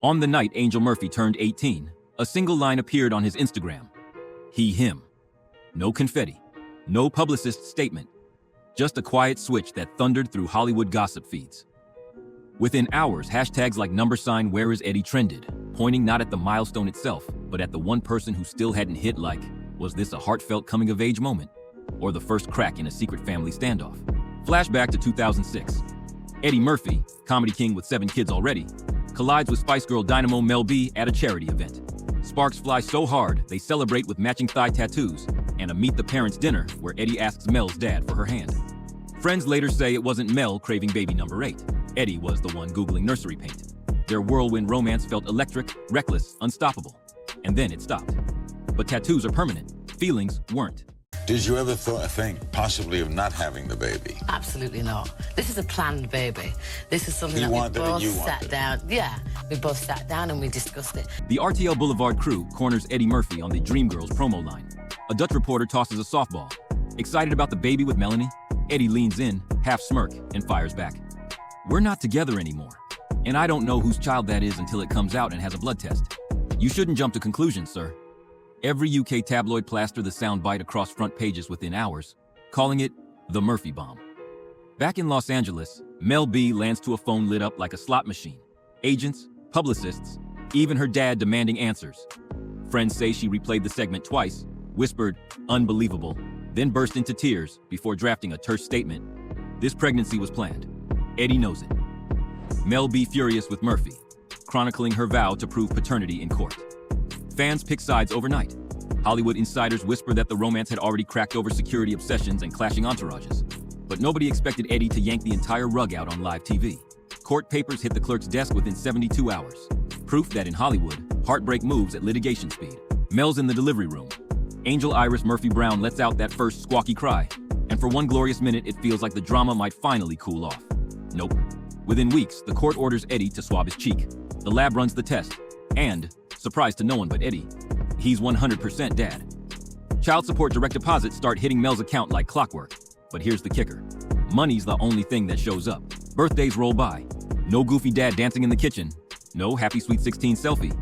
On the night Angel Murphy turned 18, a single line appeared on his Instagram. He, him. No confetti. No publicist statement. Just a quiet switch that thundered through Hollywood gossip feeds. Within hours, hashtags like $Where is Eddie trended, pointing not at the milestone itself, but at the one person who still hadn't hit like, was this a heartfelt coming-of-age moment? Or the first crack in a secret family standoff? Flashback to 2006. Eddie Murphy, comedy king with 7 kids already, collides with Spice Girl dynamo Mel B at a charity event. Sparks fly so hard, they celebrate with matching thigh tattoos, and a Meet the Parents dinner where Eddie asks Mel's dad for her hand. Friends later say it wasn't Mel craving baby number 8. Eddie was the one Googling nursery paint. Their whirlwind romance felt electric, reckless, unstoppable. And then it stopped. But tattoos are permanent. Feelings weren't. Did you ever think possibly of not having the baby? Absolutely not. This is a planned baby. This is something that we both sat down. Yeah, we both sat down and we discussed it. The RTL Boulevard crew corners Eddie Murphy on the Dreamgirls promo line. A Dutch reporter tosses a softball. Excited about the baby with Melanie, Eddie leans in, half smirk, and fires back. We're not together anymore. And I don't know whose child that is until it comes out and has a blood test. You shouldn't jump to conclusions, sir. Every UK tabloid plastered the soundbite across front pages within hours, calling it the Murphy bomb. Back in Los Angeles, Mel B lands to a phone lit up like a slot machine. Agents, publicists, even her dad demanding answers. Friends say she replayed the segment twice, whispered, "Unbelievable," then burst into tears before drafting a terse statement. This pregnancy was planned. Eddie knows it. Mel B furious with Murphy, chronicling her vow to prove paternity in court. Fans pick sides overnight. Hollywood insiders whisper that the romance had already cracked over security obsessions and clashing entourages. But nobody expected Eddie to yank the entire rug out on live TV. Court papers hit the clerk's desk within 72 hours. Proof that in Hollywood, heartbreak moves at litigation speed. Mel's in the delivery room. Angel Iris Murphy Brown lets out that first squawky cry. And for one glorious minute, it feels like the drama might finally cool off. Nope. Within weeks, the court orders Eddie to swab his cheek. The lab runs the test. And, surprise to no one but Eddie, he's 100% dad. Child support direct deposits start hitting Mel's account like clockwork. But here's the kicker. Money's the only thing that shows up. Birthdays roll by. No goofy dad dancing in the kitchen. No happy sweet 16 selfie.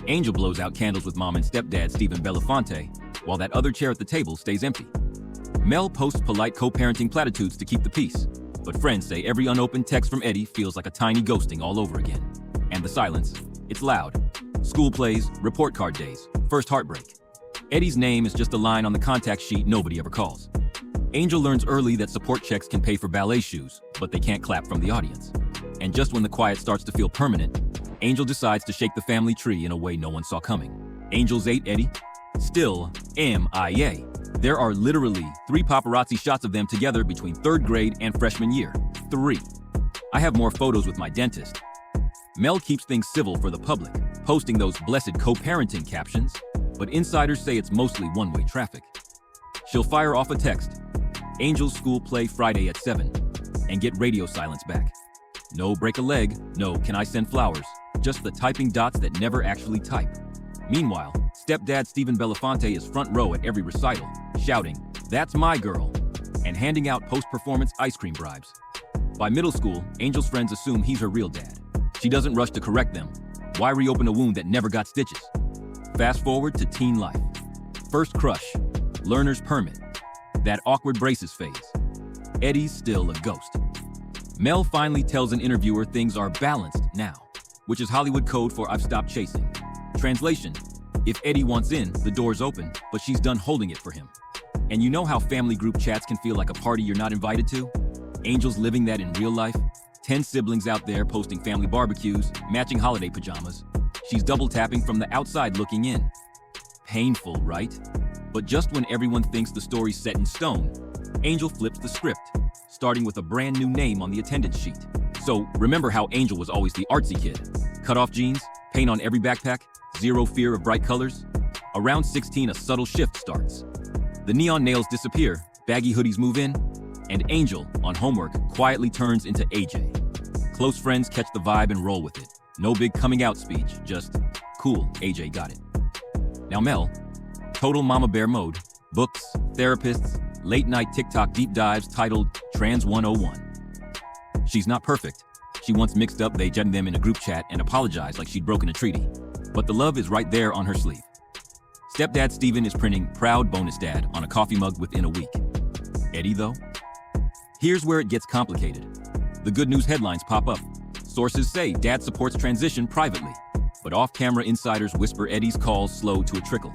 Angel blows out candles with mom and stepdad Stephen Belafonte, while that other chair at the table stays empty. Mel posts polite co-parenting platitudes to keep the peace. But friends say every unopened text from Eddie feels like a tiny ghosting all over again. And the silence, it's loud. School plays, report card days, first heartbreak. Eddie's name is just a line on the contact sheet nobody ever calls. Angel learns early that support checks can pay for ballet shoes, but they can't clap from the audience. And just when the quiet starts to feel permanent, Angel decides to shake the family tree in a way no one saw coming. Angel's 8, Eddie? Still MIA. There are literally 3 paparazzi shots of them together between 3rd grade and freshman year. 3. I have more photos with my dentist. Mel keeps things civil for the public, posting those blessed co-parenting captions, but insiders say it's mostly one-way traffic. She'll fire off a text, Angel's school play Friday at 7, and get radio silence back. No break a leg, no can I send flowers, just the typing dots that never actually type. Meanwhile, stepdad Stephen Belafonte is front row at every recital, shouting, "That's my girl," and handing out post-performance ice cream bribes. By middle school, Angel's friends assume he's her real dad. She doesn't rush to correct them. Why reopen a wound that never got stitches? Fast forward to teen life. First crush, learner's permit, that awkward braces phase. Eddie's still a ghost. Mel finally tells an interviewer things are balanced now, which is Hollywood code for I've stopped chasing. Translation, if Eddie wants in, the door's open, but she's done holding it for him. And you know how family group chats can feel like a party you're not invited to? Angel's living that in real life. 10 siblings out there posting family barbecues, matching holiday pajamas. She's double tapping from the outside looking in. Painful, right? But just when everyone thinks the story's set in stone, Angel flips the script, starting with a brand new name on the attendance sheet. So remember how Angel was always the artsy kid? Cut off jeans, paint on every backpack, zero fear of bright colors? Around 16, a subtle shift starts. The neon nails disappear, baggy hoodies move in, and Angel, on homework, quietly turns into AJ. Close friends catch the vibe and roll with it. No big coming out speech, just, cool, AJ got it. Now Mel, total mama bear mode, books, therapists, late night TikTok deep dives titled Trans 101. She's not perfect, She once mixed up they jetted them in a group chat and apologized like she'd broken a treaty. But the love is right there on her sleeve. Stepdad Steven is printing "Proud Bonus Dad" on a coffee mug within a week. Eddie, though? Here's where it gets complicated. The good news headlines pop up. Sources say Dad supports transition privately, but off-camera insiders whisper Eddie's calls slow to a trickle.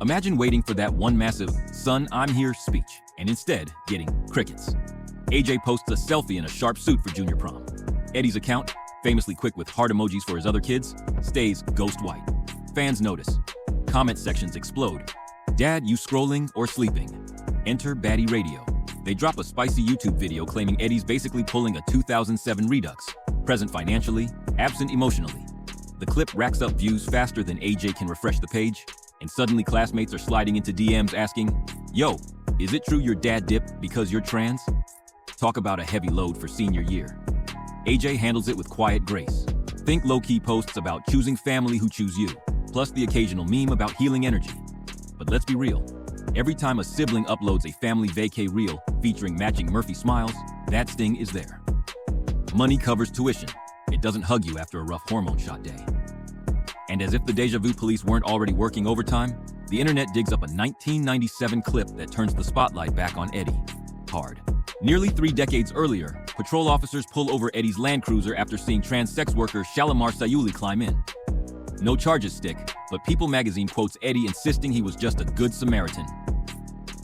Imagine waiting for that one massive "Son, I'm here" speech, and instead getting crickets. AJ posts a selfie in a sharp suit for junior prom. Eddie's account, famously quick with heart emojis for his other kids, stays ghost white. Fans notice. Comment sections explode. Dad, you scrolling or sleeping? Enter Baddie Radio. They drop a spicy YouTube video claiming Eddie's basically pulling a 2007 Redux. Present financially, absent emotionally. The clip racks up views faster than AJ can refresh the page, and suddenly classmates are sliding into DMs asking, "Yo, is it true your dad dipped because you're trans?" Talk about a heavy load for senior year. AJ handles it with quiet grace. Think low-key posts about choosing family who choose you, plus the occasional meme about healing energy. But let's be real. Every time a sibling uploads a family vacay reel featuring matching Murphy smiles, that sting is there. Money covers tuition. It doesn't hug you after a rough hormone shot day. And as if the deja vu police weren't already working overtime, the internet digs up a 1997 clip that turns the spotlight back on Eddie. Hard. Nearly 3 decades earlier, patrol officers pull over Eddie's Land Cruiser after seeing trans sex worker Shalimar Sayuli climb in. No charges stick, but People magazine quotes Eddie insisting he was just a good Samaritan.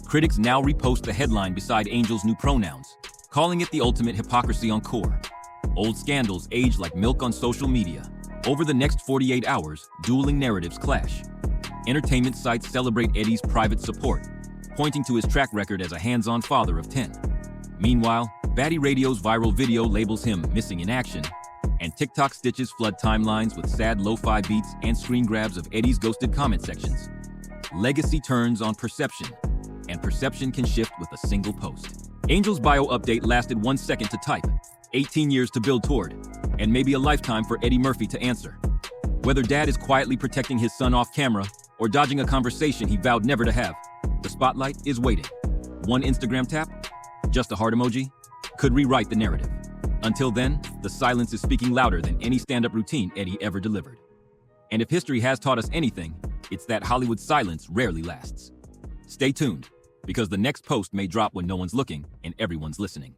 Critics now repost the headline beside Angel's new pronouns, calling it the ultimate hypocrisy on core. Old scandals age like milk on social media. Over the next 48 hours, dueling narratives clash. Entertainment sites celebrate Eddie's private support, pointing to his track record as a hands-on father of 10. Meanwhile, Baddie Radio's viral video labels him missing in action, and TikTok stitches flood timelines with sad lo-fi beats and screen grabs of Eddie's ghosted comment sections. Legacy turns on perception, and perception can shift with a single post. Angel's bio update lasted 1 second to type, 18 years to build toward, and maybe a lifetime for Eddie Murphy to answer. Whether Dad is quietly protecting his son off camera or dodging a conversation he vowed never to have, the spotlight is waiting. One Instagram tap, just a heart emoji, could rewrite the narrative. Until then, the silence is speaking louder than any stand-up routine Eddie ever delivered. And if history has taught us anything, it's that Hollywood silence rarely lasts. Stay tuned, because the next post may drop when no one's looking and everyone's listening.